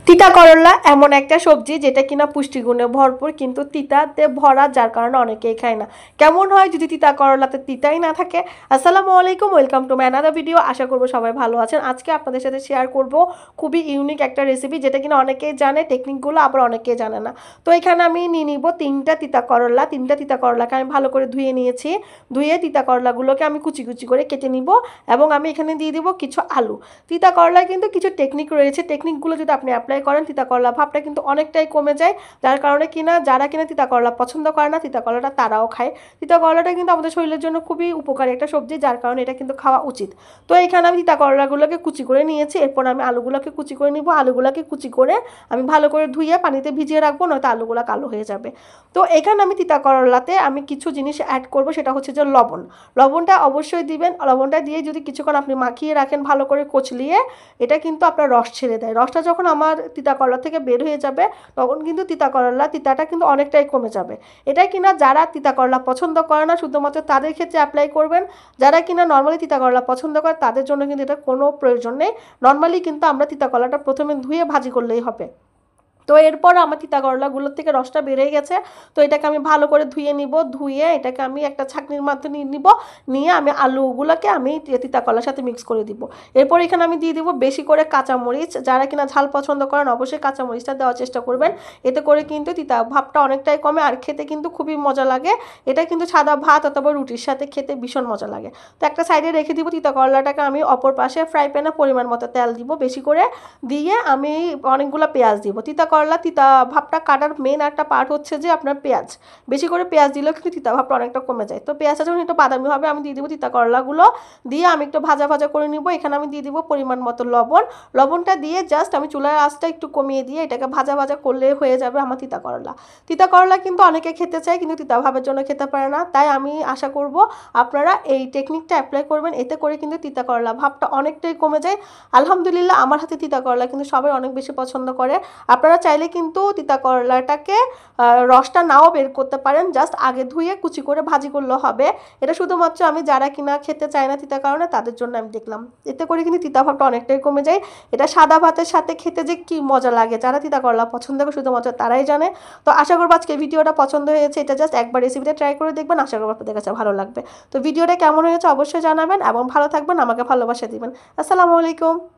তিতা করলা এমন একটা সবজি যেটা কিনা পুষ্টিগুণে ভরপুর, কিন্তু তিতাতে ভরা, যার কারণে অনেকেই খায় না। কেমন হয় যদি তিতা করলাতে তিতাই না থাকে? আসসালামু আলাইকুম, welcome to my another video. আশা করবো সবাই ভালো আছেন। আজকে আপনাদের সাথে শেয়ার করব খুবই ইউনিক একটা রেসিপি, যেটা কিনা অনেকেই জানে টেকনিকগুলো, আবার অনেকেই জানে না। তো এখানে আমি নিয়ে নিব তিনটা তিতা করলাকে আমি ভালো করে ধুয়ে নিয়েছি। ধুয়ে তিতা করলাগুলোকে আমি কুচি কুচি করে কেটে নিব, এবং আমি এখানে দিয়ে দিব কিছু আলু। তিতা করলায় কিন্তু কিছু টেকনিক রয়েছে, টেকনিকগুলো যদি আপনি অ্যাপ্লাই করেন তিতা করলা ভাবটা কিন্তু অনেকটাই কমে যায়। যার কারণে কিনা যারা কিনা তিতা করলা পছন্দ করে না, তিতা করলাটা তারাও খায়। তিতা করলাটা কিন্তু আমাদের শরীরের জন্য খুবই উপকারী একটা সবজি, যার কারণে এটা কিন্তু খাওয়া উচিত। তো এখানে আমি তিতা করলাগুলোকে কুচি করে নিয়েছি। এরপর আমি আলুগুলোকে কুচি করে নিব। আলুগুলোকে কুচি করে আমি ভালো করে ধুয়ে পানিতে ভিজিয়ে রাখবো, নয়তো আলুগুলো কালো হয়ে যাবে। তো এখানে আমি তিতা করলাতে আমি কিছু জিনিস অ্যাড করব, সেটা হচ্ছে যে লবণ। লবণটা অবশ্যই দিবেন। লবণটা দিয়ে যদি কিছুক্ষণ আপনি মাখিয়ে রাখেন ভালো করে কচলিয়ে, এটা কিন্তু আপনার রস ছেড়ে দেয়। রসটা যখন আমার তিতা করলা থেকে বের হয়ে যাবে, তখন কিন্তু তিতাটা কিন্তু অনেকটাই কমে যাবে। এটা কিনা যারা তিতা করলা পছন্দ করে না, শুধুমাত্র তাদের ক্ষেত্রে অ্যাপ্লাই করবেন। যারা কিনা নর্মালি তিতা করলা পছন্দ করে, তাদের জন্য কিন্তু এটা কোনো প্রয়োজন নেই। নর্মালি কিন্তু আমরা তিতা করলাটা প্রথমে ধুয়ে ভাজি করলেই হবে। তো এরপর আমার তিতা করলাগুলোর থেকে রসটা বেরিয়ে গেছে। তো এটাকে আমি ভালো করে ধুয়ে নিব। ধুয়ে এটাকে আমি একটা ছাঁকনির মাধ্যমে নিব। নিয়ে আমি আলুগুলোকে আমি তিতা করলার সাথে মিক্স করে দিব। এরপর এখানে আমি দিয়ে দিব বেশি করে কাঁচামরিচ। যারা কিনা ঝাল পছন্দ করেন, অবশ্যই কাঁচামরিচটা দেওয়ার চেষ্টা করবেন। এতে করে কিন্তু তিতা ভাবটা অনেকটাই কমে, আর খেতে কিন্তু খুবই মজা লাগে। এটা কিন্তু সাদা ভাত অথবা রুটির সাথে খেতে ভীষণ মজা লাগে। তো একটা সাইডে রেখে দিব। তিতা করলাটাকে আমি অপর পাশে ফ্রাই প্যানে পরিমাণ মতো তেল দিব বেশি করে, দিয়ে আমি অনেকগুলো পেঁয়াজ দিব। তিতা ভাবটা কাটার মেন একটা পার্ট হচ্ছে যে আপনার পেঁয়াজ। বেশি করে পেঁয়াজ দিলেও কিন্তু তিতা ভাবটা অনেকটা কমে যায়। তো পেঁয়াজটা যখন একটু বাদামি হবে, আমি দিয়ে দিব তিতা করলাগুলো। দিয়ে আমি একটু ভাজা ভাজা করে নিব। এখানে আমি দিয়ে দিব পরিমাণ মতো লবণ। লবণটা দিয়ে জাস্ট আমি চুলার আঁচটা একটু কমিয়ে দিয়ে এটাকে ভাজা ভাজা করলে হয়ে যাবে আমার তিতা করলা। তিতা করলা কিন্তু অনেকে খেতে চায়, কিন্তু তিতা ভাবের জন্য খেতে পারে না। তাই আমি আশা করব আপনারা এই টেকনিকটা অ্যাপ্লাই করবেন। এতে করে কিন্তু তিতা করলা ভাবটা অনেকটাই কমে যায়। আলহামদুলিল্লাহ, আমার হাতে তিতা করলা কিন্তু সবাই অনেক বেশি পছন্দ করে। আপনারা চাইলে কিন্তু তিতা করলাটাকে রসটা নাও বের করতে পারেন, জাস্ট আগে ধুয়ে কুচি করে ভাজি করলেও হবে। এটা শুধুমাত্র আমি যারা কিনা খেতে চায় না তিতা কারণে, তাদের জন্য আমি দেখলাম। এতে করে কিন্তু তিতা ভাবটা অনেকটাই কমে যায়। এটা সাদা ভাতের সাথে খেতে যে কি মজা লাগে, যারা তিতা করলা পছন্দ করে শুধুমাত্র তারাই জানে। তো আশা করবো আজকে ভিডিওটা পছন্দ হয়েছে। এটা জাস্ট একবার রেসিপিটা ট্রাই করে দেখবেন, আশা করবো আপনাদের কাছে ভালো লাগবে। তো ভিডিওটা কেমন হয়েছে অবশ্যই জানাবেন, এবং ভালো থাকবেন, আমাকে ভালোবাসা দিবেন। আসসালামু আলাইকুম।